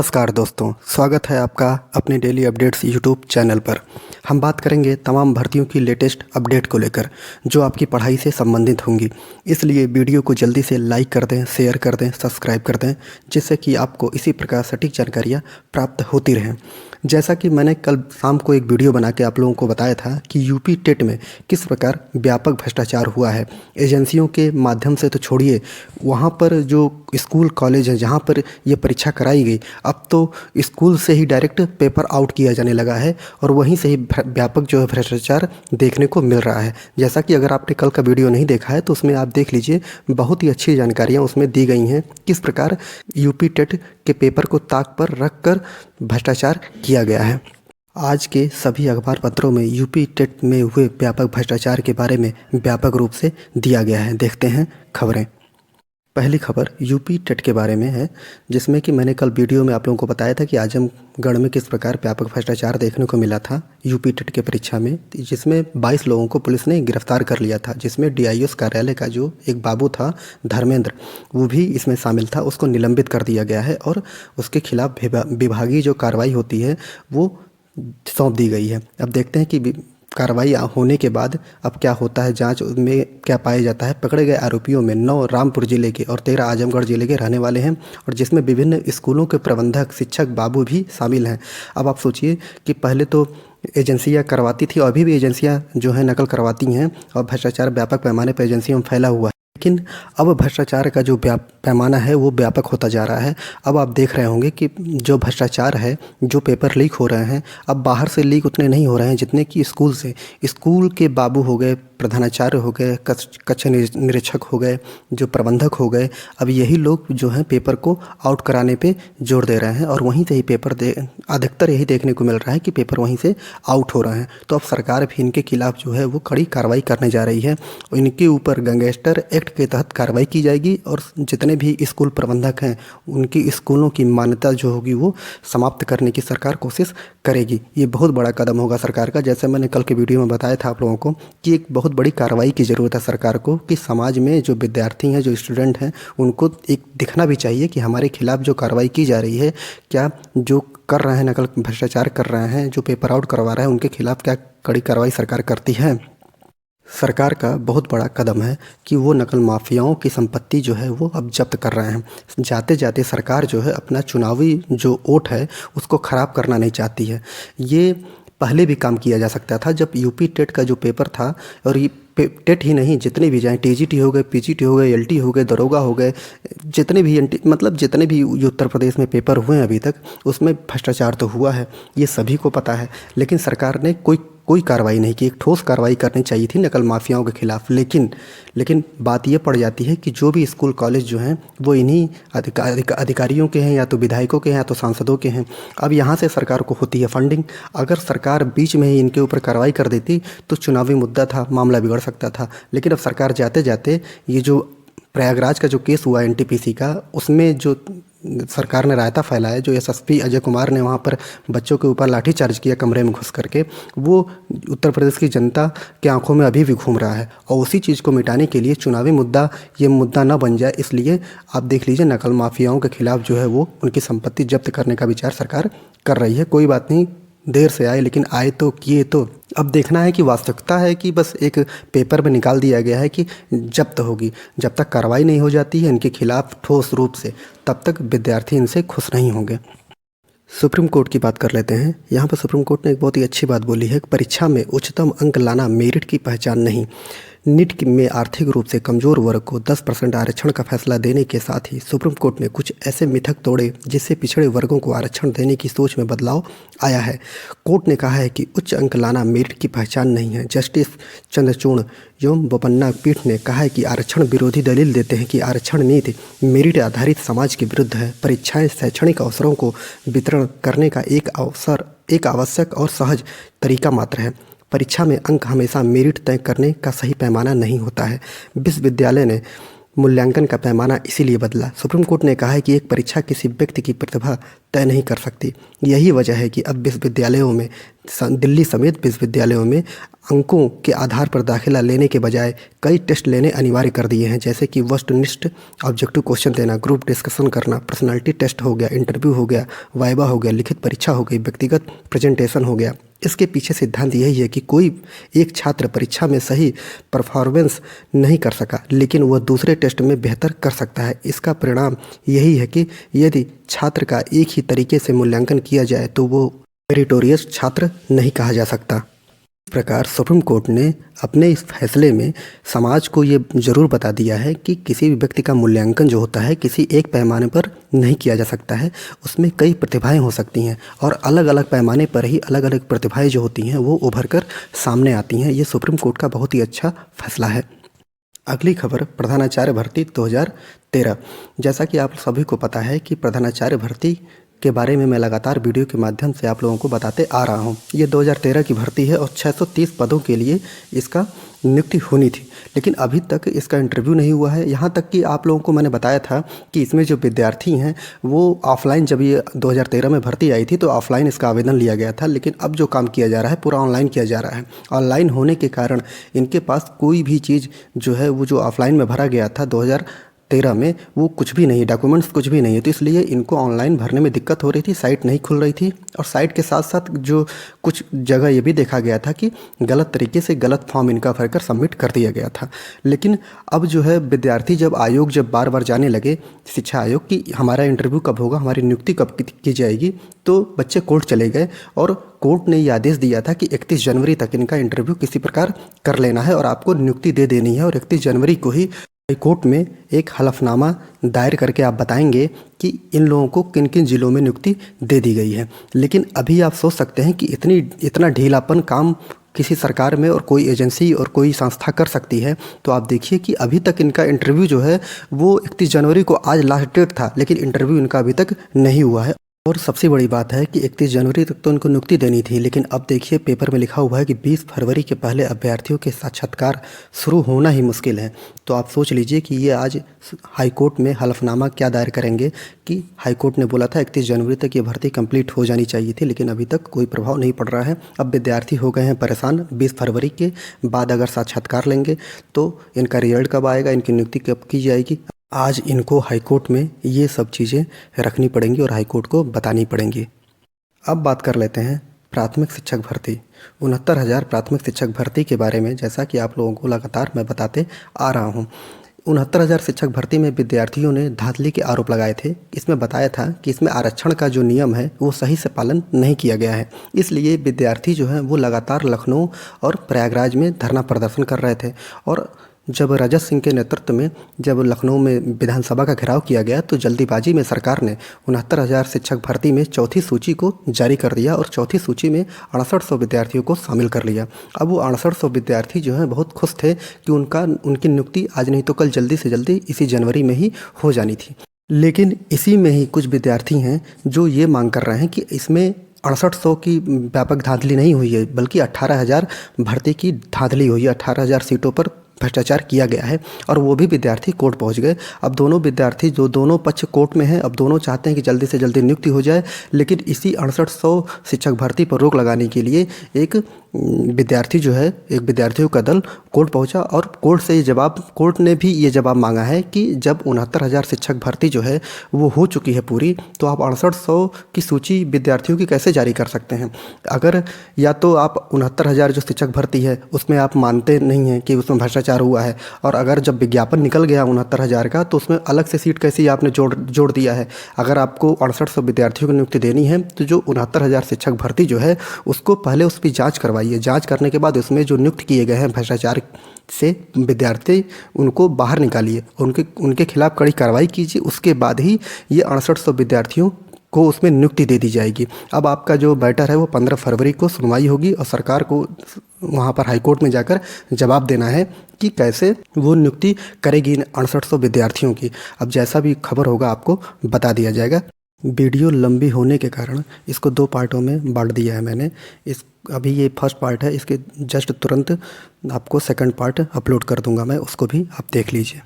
नमस्कार दोस्तों, स्वागत है आपका अपने डेली अपडेट्स यूट्यूब चैनल पर। हम बात करेंगे तमाम भर्तियों की लेटेस्ट अपडेट को लेकर जो आपकी पढ़ाई से संबंधित होंगी। इसलिए वीडियो को जल्दी से लाइक कर दें, शेयर कर दें, सब्सक्राइब कर दें, जिससे कि आपको इसी प्रकार सटीक जानकारियाँ प्राप्त होती रहें। जैसा कि मैंने कल शाम को एक वीडियो बना के आप लोगों को बताया था कि यूपी टेट में किस प्रकार व्यापक भ्रष्टाचार हुआ है। एजेंसियों के माध्यम से तो छोड़िए, वहाँ पर जो स्कूल कॉलेज हैं जहाँ पर ये परीक्षा कराई गई, अब तो स्कूल से ही डायरेक्ट पेपर आउट किया जाने लगा है और वहीं से ही व्यापक जो है भ्रष्टाचार देखने को मिल रहा है। जैसा कि अगर आपने कल का वीडियो नहीं देखा है तो उसमें आप देख लीजिए, बहुत ही अच्छी जानकारियाँ उसमें दी गई हैं किस प्रकार यूपी टेट के पेपर को ताक पर रख कर भ्रष्टाचार किया गया है। आज के सभी अखबार पत्रों में यूपी टेट में हुए व्यापक भ्रष्टाचार के बारे में व्यापक रूप से दिया गया है। देखते हैं खबरें। पहली खबर यूपी टेट के बारे में है, जिसमें कि मैंने कल वीडियो में आप लोगों को बताया था कि आजमगढ़ में किस प्रकार व्यापक भ्रष्टाचार देखने को मिला था यूपी टेट के परीक्षा में, जिसमें 22 लोगों को पुलिस ने गिरफ्तार कर लिया था, जिसमें डीआईओ कार्यालय का जो एक बाबू था धर्मेंद्र, वो भी इसमें शामिल था। उसको निलंबित कर दिया गया है और उसके खिलाफ विभागीय जो कार्रवाई होती है वो सौंप दी गई है। अब देखते हैं कि कार्रवाई होने के बाद अब क्या होता है, जांच में क्या पाया जाता है। पकड़े गए आरोपियों में 9 रामपुर जिले के और 13 आजमगढ़ जिले के रहने वाले हैं और जिसमें विभिन्न स्कूलों के प्रबंधक, शिक्षक, बाबू भी शामिल हैं। अब आप सोचिए कि पहले तो एजेंसियां करवाती थी और अभी भी एजेंसियां जो हैं नकल करवाती हैं और भ्रष्टाचार व्यापक पैमाने पर एजेंसियों में फैला हुआ है। लेकिन अब भ्रष्टाचार का जो पैमाना है वो व्यापक होता जा रहा है। अब आप देख रहे होंगे कि जो भ्रष्टाचार है, जो पेपर लीक हो रहे हैं, अब बाहर से लीक उतने नहीं हो रहे हैं जितने कि स्कूल से। स्कूल के बाबू हो गए, प्रधानाचार्य हो गए, कक्ष निरीक्षक हो गए, जो प्रबंधक हो गए, अब यही लोग जो हैं पेपर को आउट कराने पे जोर दे रहे हैं और वहीं से ही पेपर अधिकतर यही देखने को मिल रहा है कि पेपर वहीं से आउट हो रहे हैं। तो अब सरकार भी इनके खिलाफ जो है वो कड़ी कार्रवाई करने जा रही है। इनके ऊपर गैंगस्टर एक्ट के तहत कार्रवाई की जाएगी और जितने भी स्कूल प्रबंधक हैं उनकी स्कूलों की मान्यता जो होगी वो समाप्त करने की सरकार कोशिश करेगी। ये बहुत बड़ा कदम होगा सरकार का। जैसे मैंने कल के वीडियो में बताया था आप लोगों को कि एक बहुत बड़ी कार्रवाई की ज़रूरत है सरकार को, कि समाज में जो विद्यार्थी हैं, जो स्टूडेंट हैं, उनको एक दिखना भी चाहिए कि हमारे खिलाफ जो कार्रवाई की जा रही है, क्या जो कर रहे हैं नकल भ्रष्टाचार कर रहे हैं, जो पेपर आउट करवा रहे हैं, उनके खिलाफ क्या कड़ी कार्रवाई सरकार करती है। सरकार का बहुत बड़ा कदम है कि वो नकल माफियाओं की संपत्ति जो है वो अब जब्त कर रहे हैं। जाते जाते सरकार जो है अपना चुनावी जो वोट है उसको ख़राब करना नहीं चाहती है। ये पहले भी काम किया जा सकता था जब यूपी टेट का जो पेपर था, और ये टेट ही नहीं, जितने भी जाएँ, टीजीटी हो गए, पीजीटी हो गए, एलटी हो गए, दरोगा हो गए, जितने भी मतलब जितने भी उत्तर प्रदेश में पेपर हुए हैं अभी तक, उसमें भ्रष्टाचार तो हुआ है, ये सभी को पता है। लेकिन सरकार ने कोई कार्रवाई नहीं की। एक ठोस कार्रवाई करनी चाहिए थी नकल माफियाओं के खिलाफ। लेकिन बात ये पड़ जाती है कि जो भी स्कूल कॉलेज जो हैं वो इन्हीं अधिकारियों के हैं, या तो विधायकों के हैं या तो सांसदों के हैं। अब यहाँ से सरकार को होती है फंडिंग। अगर सरकार बीच में ही इनके ऊपर कार्रवाई कर देती तो चुनावी मुद्दा था, मामला बिगड़ सकता था। लेकिन अब सरकार जाते जाते ये जो प्रयागराज का जो केस हुआ एनटीपीसी का, उसमें जो सरकार ने रायता फैलाया, जो एसएसपी अजय कुमार ने वहाँ पर बच्चों के ऊपर लाठीचार्ज किया कमरे में घुस करके, वो उत्तर प्रदेश की जनता के आंखों में अभी भी घूम रहा है। और उसी चीज़ को मिटाने के लिए चुनावी मुद्दा ये मुद्दा ना बन जाए, इसलिए आप देख लीजिए नकल माफियाओं के खिलाफ जो है वो उनकी संपत्ति जब्त करने का विचार सरकार कर रही है। कोई बात नहीं, देर से आए लेकिन आए तो किए। तो अब देखना है कि वास्तविकता है कि बस एक पेपर में निकाल दिया गया है कि जब्त होगी। जब तक कार्रवाई नहीं हो जाती है इनके खिलाफ ठोस रूप से, तब तक विद्यार्थी इनसे खुश नहीं होंगे। सुप्रीम कोर्ट की बात कर लेते हैं। यहाँ पर सुप्रीम कोर्ट ने एक बहुत ही अच्छी बात बोली है, परीक्षा में उच्चतम अंक लाना मेरिट की पहचान नहीं। नीट में आर्थिक रूप से कमज़ोर वर्ग को 10% आरक्षण का फैसला देने के साथ ही सुप्रीम कोर्ट ने कुछ ऐसे मिथक तोड़े जिससे पिछड़े वर्गों को आरक्षण देने की सोच में बदलाव आया है। कोर्ट ने कहा है कि उच्च अंक लाना मेरिट की पहचान नहीं है। जस्टिस चंद्रचूड़ एवं बोपन्ना पीठ ने कहा है कि आरक्षण विरोधी दलील देते हैं कि आरक्षण नीति मेरिट आधारित समाज के विरुद्ध है। परीक्षाएं शैक्षणिक अवसरों को वितरण करने का एक आवश्यक और सहज तरीका मात्र है। परीक्षा में अंक हमेशा मेरिट तय करने का सही पैमाना नहीं होता है। विश्वविद्यालय ने मूल्यांकन का पैमाना इसीलिए बदला। सुप्रीम कोर्ट ने कहा है कि एक परीक्षा किसी व्यक्ति की प्रतिभा तय नहीं कर सकती। यही वजह है कि अब विश्वविद्यालयों में, दिल्ली समेत विश्वविद्यालयों में अंकों के आधार पर दाखिला लेने के बजाय कई टेस्ट लेने अनिवार्य कर दिए हैं, जैसे कि वस्तुनिष्ठ ऑब्जेक्टिव क्वेश्चन देना, ग्रुप डिस्कशन करना, पर्सनालिटी टेस्ट हो गया, इंटरव्यू हो गया, वाइवा हो गया, लिखित परीक्षा हो गई, व्यक्तिगत प्रेजेंटेशन हो गया। इसके पीछे सिद्धांत यही है कि कोई एक छात्र परीक्षा में सही परफॉर्मेंस नहीं कर सका, लेकिन वह दूसरे टेस्ट में बेहतर कर सकता है। इसका परिणाम यही है कि यदि छात्र का एक ही तरीके से मूल्यांकन किया जाए तो वो मेरिटोरियस छात्र नहीं कहा जा सकता। इस प्रकार सुप्रीम कोर्ट ने अपने इस फैसले में समाज को ये ज़रूर बता दिया है कि किसी भी व्यक्ति का मूल्यांकन जो होता है किसी एक पैमाने पर नहीं किया जा सकता है। उसमें कई प्रतिभाएं हो सकती हैं और अलग अलग पैमाने पर ही अलग अलग प्रतिभाएं जो होती हैं वो उभर कर सामने आती हैं। ये सुप्रीम कोर्ट का बहुत ही अच्छा फैसला है। अगली खबर, प्रधानाचार्य भर्ती 2013। जैसा कि आप सभी को पता है कि प्रधानाचार्य भर्ती के बारे में मैं लगातार वीडियो के माध्यम से आप लोगों को बताते आ रहा हूं। ये 2013 की भर्ती है और 630 पदों के लिए इसका नियुक्ति होनी थी, लेकिन अभी तक इसका इंटरव्यू नहीं हुआ है। यहाँ तक कि आप लोगों को मैंने बताया था कि इसमें जो विद्यार्थी हैं वो ऑफलाइन, जब ये 2013 में भर्ती आई थी तो ऑफलाइन इसका आवेदन लिया गया था, लेकिन अब जो काम किया जा रहा है पूरा ऑनलाइन किया जा रहा है। ऑनलाइन होने के कारण इनके पास कोई भी चीज़ जो है वो जो ऑफलाइन में भरा गया था 2013 में वो कुछ भी नहीं, डॉक्यूमेंट्स कुछ भी नहीं है, तो इसलिए इनको ऑनलाइन भरने में दिक्कत हो रही थी। साइट नहीं खुल रही थी और साइट के साथ साथ जो कुछ जगह ये भी देखा गया था कि गलत तरीके से गलत फॉर्म इनका भरकर सबमिट कर दिया गया था। लेकिन अब जो है विद्यार्थी जब बार बार जाने लगे, शिक्षा आयोग, कि हमारा इंटरव्यू कब होगा, हमारी नियुक्ति कब की जाएगी, तो बच्चे कोर्ट चले गए और कोर्ट ने ये आदेश दिया था कि 31 जनवरी तक इनका इंटरव्यू किसी प्रकार कर लेना है और आपको नियुक्ति दे देनी है। और 31 जनवरी को ही हाईकोर्ट में एक हलफनामा दायर करके आप बताएंगे कि इन लोगों को किन किन ज़िलों में नियुक्ति दे दी गई है। लेकिन अभी आप सोच सकते हैं कि इतना ढीलापन काम किसी सरकार में और कोई एजेंसी और कोई संस्था कर सकती है, तो आप देखिए कि अभी तक इनका इंटरव्यू जो है वो 31 जनवरी को आज लास्ट डेट था, लेकिन इंटरव्यू इनका अभी तक नहीं हुआ है। और सबसे बड़ी बात है कि 31 जनवरी तक तो उनको नियुक्ति देनी थी, लेकिन अब देखिए पेपर में लिखा हुआ है कि 20 फरवरी के पहले अभ्यर्थियों के साक्षात्कार शुरू होना ही मुश्किल है। तो आप सोच लीजिए कि ये आज हाईकोर्ट में हलफनामा क्या दायर करेंगे कि हाईकोर्ट ने बोला था 31 जनवरी तक ये भर्ती कंप्लीट हो जानी चाहिए थी, लेकिन अभी तक कोई प्रभाव नहीं पड़ रहा है। अब विद्यार्थी हो गए हैं परेशान। 20 फरवरी के बाद अगर साक्षात्कार लेंगे तो इनका रिजल्ट कब आएगा, इनकी नियुक्ति कब की जाएगी। आज इनको हाईकोर्ट में ये सब चीज़ें रखनी पड़ेंगी और हाईकोर्ट को बतानी पड़ेंगी। अब बात कर लेते हैं प्राथमिक शिक्षक भर्ती। 69,000 प्राथमिक शिक्षक भर्ती के बारे में जैसा कि आप लोगों को लगातार मैं बताते आ रहा हूँ। 69,000 शिक्षक भर्ती में विद्यार्थियों ने धांधली के आरोप लगाए थे। इसमें बताया था कि इसमें आरक्षण का जो नियम है वो सही से पालन नहीं किया गया है, इसलिए विद्यार्थी जो हैं वो लगातार लखनऊ और प्रयागराज में धरना प्रदर्शन कर रहे थे। और जब रजत सिंह के नेतृत्व में जब लखनऊ में विधानसभा का घेराव किया गया तो जल्दीबाजी में सरकार ने 69,000 शिक्षक भर्ती में चौथी सूची को जारी कर दिया और चौथी सूची में 6800 विद्यार्थियों को शामिल कर लिया। अब वो 6800 विद्यार्थी जो हैं बहुत खुश थे कि उनकी नियुक्ति आज नहीं तो कल जल्दी से जल्दी इसी जनवरी में ही हो जानी थी। लेकिन इसी में ही कुछ विद्यार्थी हैं जो ये मांग कर रहे हैं कि इसमें 6800 की व्यापक धांधली नहीं हुई है, बल्कि 18,000 भर्ती की धांधली हुई है। 18,000 सीटों पर भ्रष्टाचार किया गया है और वो भी विद्यार्थी कोर्ट पहुंच गए। अब दोनों विद्यार्थी जो दोनों पक्ष कोर्ट में हैं, अब दोनों चाहते हैं कि जल्दी से जल्दी नियुक्ति हो जाए, लेकिन इसी 6800 शिक्षक भर्ती पर रोक लगाने के लिए एक विद्यार्थियों का दल कोर्ट पहुंचा और कोर्ट ने भी ये जवाब मांगा है कि जब 69,000 शिक्षक भर्ती जो है वो हो चुकी है पूरी, तो आप 6800 की सूची विद्यार्थियों की कैसे जारी कर सकते हैं। अगर या तो आप 69,000 जो शिक्षक भर्ती है उसमें आप मानते नहीं हैं कि उसमें भ्रष्टाचार हुआ है, और अगर जब विज्ञापन निकल गया 69,000 का तो उसमें अलग से सीट कैसे आपने जोड़ दिया है। अगर आपको 6800 विद्यार्थियों को नियुक्ति देनी है तो जो 69,000 शिक्षक भर्ती जो है उसको पहले उसकी जाँच करवाइए। जांच करने के बाद उसमें जो नियुक्त किए गए हैं भ्रष्टाचार से विद्यार्थी, उनको बाहर निकालिए, उनके खिलाफ कड़ी कार्रवाई कीजिए। उसके बाद ही ये 6800 विद्यार्थियों को उसमें नियुक्ति दे दी जाएगी। अब आपका जो मैटर है वो 15 फरवरी को सुनवाई होगी और सरकार को वहाँ पर हाईकोर्ट में जाकर जवाब देना है कि कैसे वो नियुक्ति करेगी इन 6800 विद्यार्थियों की। अब जैसा भी खबर होगा आपको बता दिया जाएगा। वीडियो लंबी होने के कारण इसको 2 पार्टों में बांट दिया है मैंने। अभी ये फर्स्ट पार्ट है, इसके जस्ट तुरंत आपको सेकंड पार्ट अपलोड कर दूंगा मैं, उसको भी आप देख लीजिए।